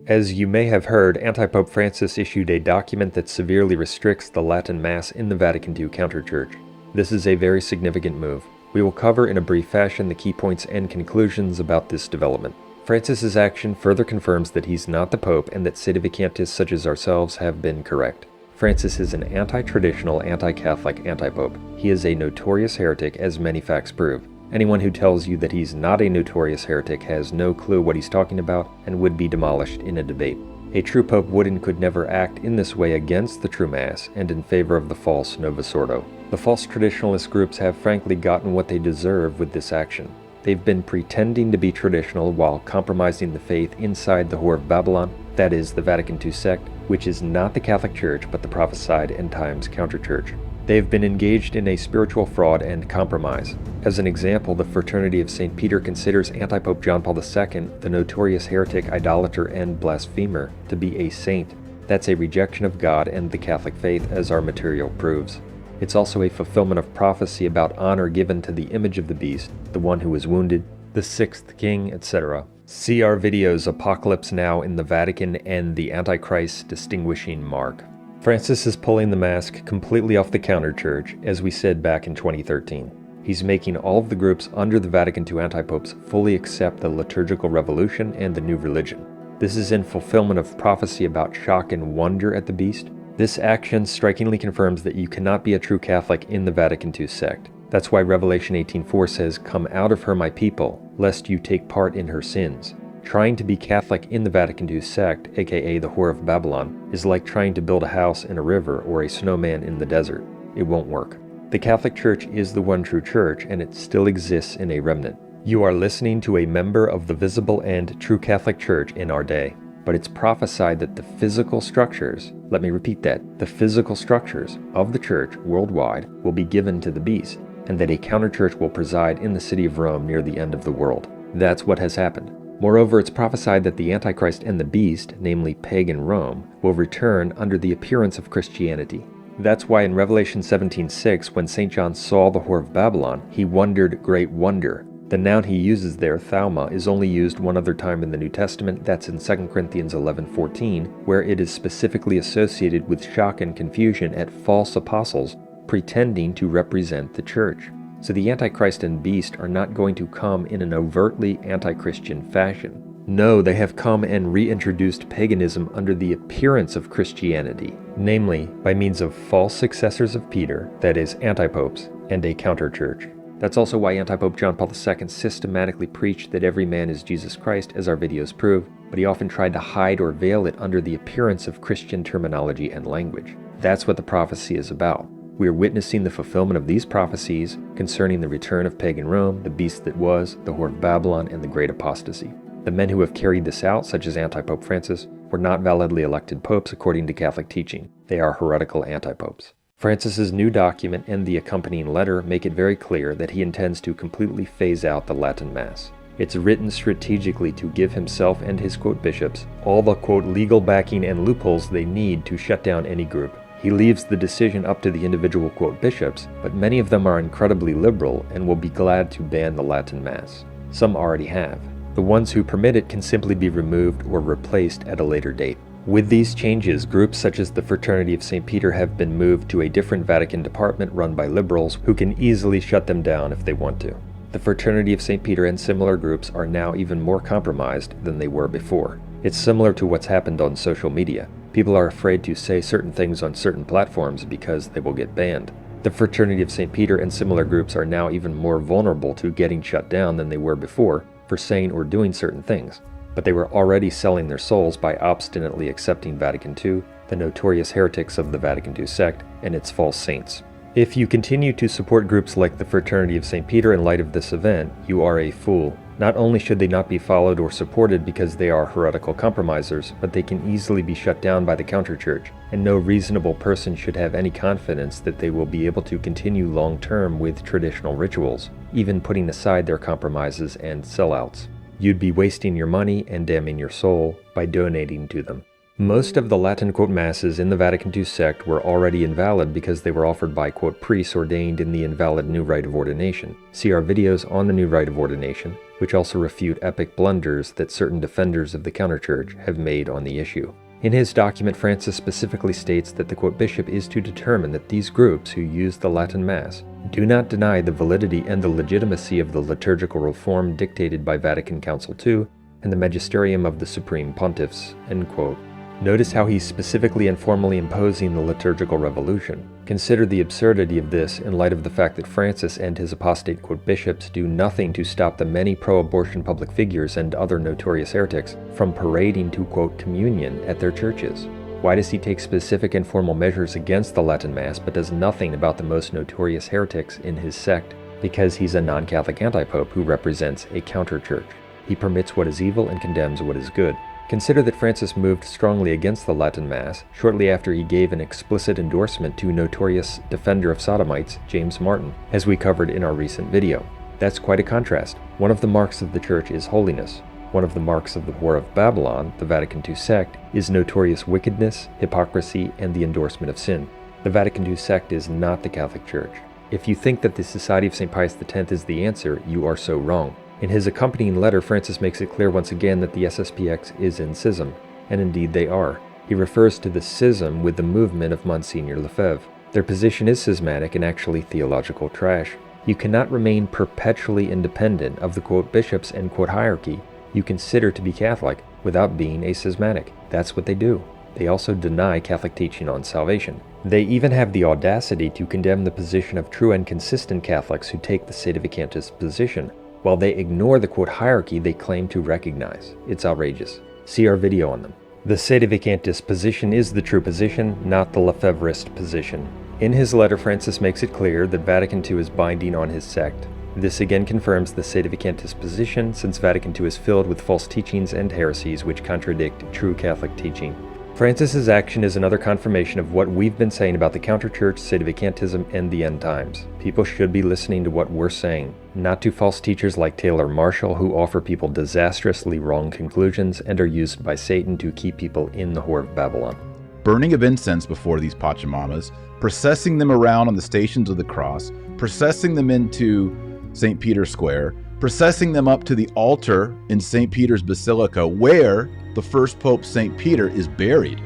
As you may have heard, Anti-Pope Francis issued a document that severely restricts the Latin Mass in the Vatican II counterchurch. This is a very significant move. We will cover in a brief fashion the key points and conclusions about this development. Francis's action further confirms that he's not the Pope and that sedevacantists such as ourselves have been correct. Francis is an anti-traditional, anti-Catholic anti-Pope. He is a notorious heretic, as many facts prove. Anyone who tells you that he's not a notorious heretic has no clue what he's talking about and would be demolished in a debate. A true Pope would and could never act in this way against the true Mass and in favor of the false Novus Ordo. The false traditionalist groups have frankly gotten what they deserve with this action. They've been pretending to be traditional while compromising the faith inside the Whore of Babylon, that is, the Vatican II sect, which is not the Catholic Church but the prophesied end times counterchurch. They've been engaged in a spiritual fraud and compromise. As an example, the Fraternity of St. Peter considers Anti-Pope John Paul II, the notorious heretic, idolater, and blasphemer, to be a saint. That's a rejection of God and the Catholic faith, as our material proves. It's also a fulfillment of prophecy about honor given to the image of the beast, the one who was wounded, the sixth king, etc. See our videos Apocalypse Now in the Vatican and the Antichrist Distinguishing Mark. Francis is pulling the mask completely off the counterchurch, as we said back in 2013. He's making all of the groups under the Vatican II anti-popes fully accept the liturgical revolution and the new religion. This is in fulfillment of prophecy about shock and wonder at the beast. This action strikingly confirms that you cannot be a true Catholic in the Vatican II sect. That's why Revelation 18:4 says, "Come out of her, my people, lest you take part in her sins." Trying to be Catholic in the Vatican II sect, aka the Whore of Babylon, is like trying to build a house in a river or a snowman in the desert. It won't work. The Catholic Church is the one true church, and it still exists in a remnant. You are listening to a member of the visible and true Catholic Church in our day. But it's prophesied that the physical structures, let me repeat that, the physical structures of the church worldwide will be given to the beast, and that a counterchurch will preside in the city of Rome near the end of the world. That's what has happened. Moreover, it's prophesied that the Antichrist and the beast, namely pagan Rome, will return under the appearance of Christianity. That's why in Revelation 17:6, when St. John saw the Whore of Babylon, he wondered great wonder. The noun he uses there, thauma, is only used one other time in the New Testament. That's in 2 Corinthians 11:14, where it is specifically associated with shock and confusion at false apostles pretending to represent the church. So the Antichrist and beast are not going to come in an overtly anti-Christian fashion. No, they have come and reintroduced paganism under the appearance of Christianity, namely by means of false successors of Peter, that is, anti-popes, and a counter-church. That's also why Anti-Pope John Paul II systematically preached that every man is Jesus Christ, as our videos prove, but he often tried to hide or veil it under the appearance of Christian terminology and language. That's what the prophecy is about. We are witnessing the fulfillment of these prophecies concerning the return of pagan Rome, the beast that was, the Whore of Babylon, and the great apostasy. The men who have carried this out, such as Anti-Pope Francis, were not validly elected popes according to Catholic teaching. They are heretical anti-popes. Francis's new document and the accompanying letter make it very clear that he intends to completely phase out the Latin Mass. It's written strategically to give himself and his quote bishops all the quote legal backing and loopholes they need to shut down any group. He leaves the decision up to the individual quote bishops, but many of them are incredibly liberal and will be glad to ban the Latin Mass. Some already have. The ones who permit it can simply be removed or replaced at a later date. With these changes, groups such as the Fraternity of St. Peter have been moved to a different Vatican department run by liberals who can easily shut them down if they want to. The Fraternity of St. Peter and similar groups are now even more compromised than they were before. It's similar to what's happened on social media. People are afraid to say certain things on certain platforms because they will get banned. The Fraternity of St. Peter and similar groups are now even more vulnerable to getting shut down than they were before for saying or doing certain things. But they were already selling their souls by obstinately accepting Vatican II, the notorious heretics of the Vatican II sect, and its false saints. If you continue to support groups like the Fraternity of St. Peter in light of this event, you are a fool. Not only should they not be followed or supported because they are heretical compromisers, but they can easily be shut down by the counterchurch, and no reasonable person should have any confidence that they will be able to continue long-term with traditional rituals, even putting aside their compromises and sellouts. You'd be wasting your money and damning your soul by donating to them. Most of the Latin quote masses in the Vatican II sect were already invalid because they were offered by quote priests ordained in the invalid new rite of ordination. See our videos on the new rite of ordination, which also refute epic blunders that certain defenders of the counterchurch have made on the issue. In his document, Francis specifically states that the quote bishop is to determine that these groups who use the Latin Mass do not deny the validity and the legitimacy of the liturgical reform dictated by Vatican Council II and the magisterium of the Supreme Pontiffs, end quote. Notice how he's specifically and formally imposing the liturgical revolution. Consider the absurdity of this in light of the fact that Francis and his apostate quote bishops do nothing to stop the many pro-abortion public figures and other notorious heretics from parading to quote communion at their churches. Why does he take specific and formal measures against the Latin Mass but does nothing about the most notorious heretics in his sect? Because he's a non-Catholic anti-pope who represents a counter-church. He permits what is evil and condemns what is good. Consider that Francis moved strongly against the Latin Mass shortly after he gave an explicit endorsement to notorious defender of sodomites, James Martin, as we covered in our recent video. That's quite a contrast. One of the marks of the Church is holiness. One of the marks of the Whore of Babylon, the Vatican II sect, is notorious wickedness, hypocrisy, and the endorsement of sin. The Vatican II sect is not the Catholic Church. If you think that the Society of St. Pius X is the answer, you are so wrong. In his accompanying letter, Francis makes it clear once again that the SSPX is in schism, and indeed they are. He refers to the schism with the movement of Monsignor Lefebvre. Their position is schismatic and actually theological trash. You cannot remain perpetually independent of the quote bishops and quote hierarchy you consider to be Catholic without being a schismatic. That's what they do. They also deny Catholic teaching on salvation. They even have the audacity to condemn the position of true and consistent Catholics who take the sedevacantist position, while they ignore the quote hierarchy they claim to recognize. It's outrageous. See our video on them. The sedevacantist position is the true position, not the Lefebvrist position. In his letter, Francis makes it clear that Vatican II is binding on his sect. This again confirms the sedevacantist position, since Vatican II is filled with false teachings and heresies which contradict true Catholic teaching. Francis's action is another confirmation of what we've been saying about the counterchurch, sedevacantism, and the end times. People should be listening to what we're saying, not to false teachers like Taylor Marshall who offer people disastrously wrong conclusions and are used by Satan to keep people in the Whore of Babylon. Burning of incense before these Pachamamas, processing them around on the Stations of the Cross, processing them into St. Peter's Square, processing them up to the altar in St. Peter's Basilica where the first Pope, St. Peter, is buried.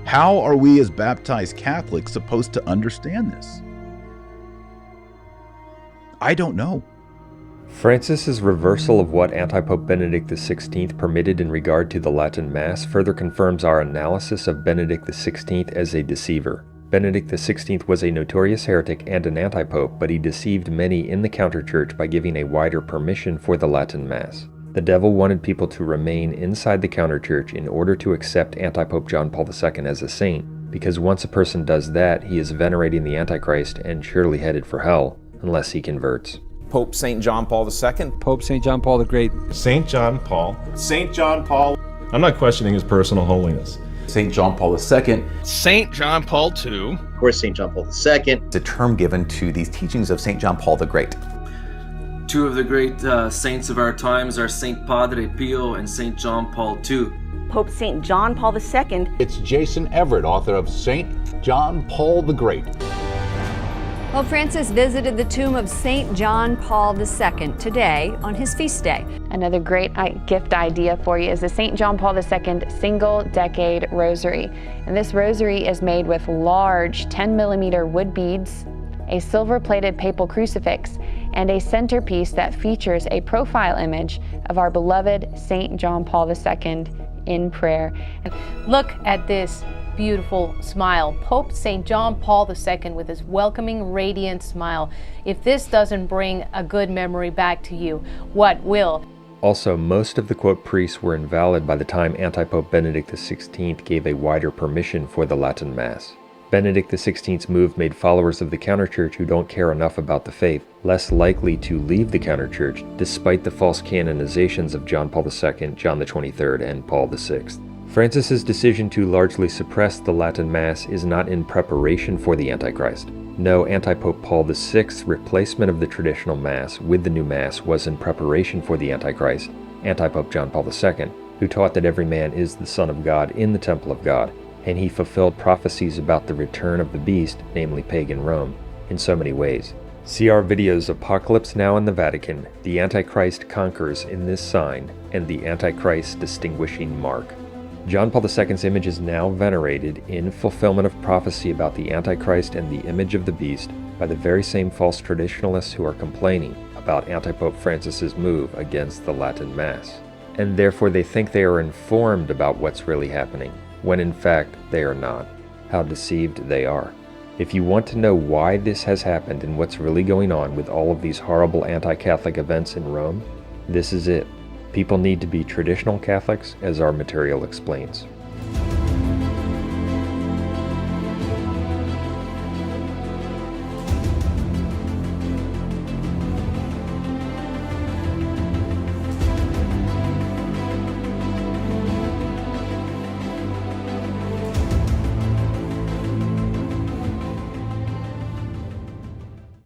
How are we as baptized Catholics supposed to understand this? I don't know. Francis's reversal of what anti-Pope Benedict XVI permitted in regard to the Latin Mass further confirms our analysis of Benedict XVI as a deceiver. Benedict XVI was a notorious heretic and an anti-pope, but he deceived many in the counterchurch by giving a wider permission for the Latin Mass. The devil wanted people to remain inside the counterchurch in order to accept anti-Pope John Paul II as a saint, because once a person does that, he is venerating the Antichrist and surely headed for hell, unless he converts. Pope St. John Paul II. Pope St. John Paul the Great. St. John Paul. St. John Paul. I'm not questioning his personal holiness. St. John Paul II. St. John Paul II. Of course, St. John Paul II. It's a term given to these teachings of St. John Paul the Great. Two of the great saints of our times are St. Padre Pio and St. John Paul II. Pope St. John Paul II. It's Jason Everett, author of St. John Paul the Great. Pope Francis visited the tomb of St. John Paul II today on his feast day. Another great gift idea for you is the St. John Paul II Single Decade Rosary. And this rosary is made with large 10mm wood beads, a silver-plated papal crucifix, and a centerpiece that features a profile image of our beloved St. John Paul II in prayer. Look at this beautiful smile. Pope St. John Paul II with his welcoming, radiant smile. If this doesn't bring a good memory back to you, what will? Also, most of the quote priests were invalid by the time anti-Pope Benedict XVI gave a wider permission for the Latin Mass. Benedict XVI's move made followers of the counterchurch who don't care enough about the faith less likely to leave the counterchurch, despite the false canonizations of John Paul II, John XXIII, and Paul VI. Francis's decision to largely suppress the Latin Mass is not in preparation for the Antichrist. No, anti-Pope Paul VI's replacement of the traditional Mass with the new Mass was in preparation for the Antichrist, anti-Pope John Paul II, who taught that every man is the Son of God in the temple of God, and he fulfilled prophecies about the return of the beast, namely pagan Rome, in so many ways. See our videos Apocalypse Now in the Vatican, the Antichrist Conquers in this sign, and the Antichrist Distinguishing Mark. John Paul II's image is now venerated in fulfillment of prophecy about the Antichrist and the image of the beast by the very same false traditionalists who are complaining about Antipope Francis's move against the Latin Mass. And therefore they think they are informed about what's really happening, when in fact they are not. How deceived they are. If you want to know why this has happened and what's really going on with all of these horrible anti-Catholic events in Rome, this is it. People need to be traditional Catholics, as our material explains.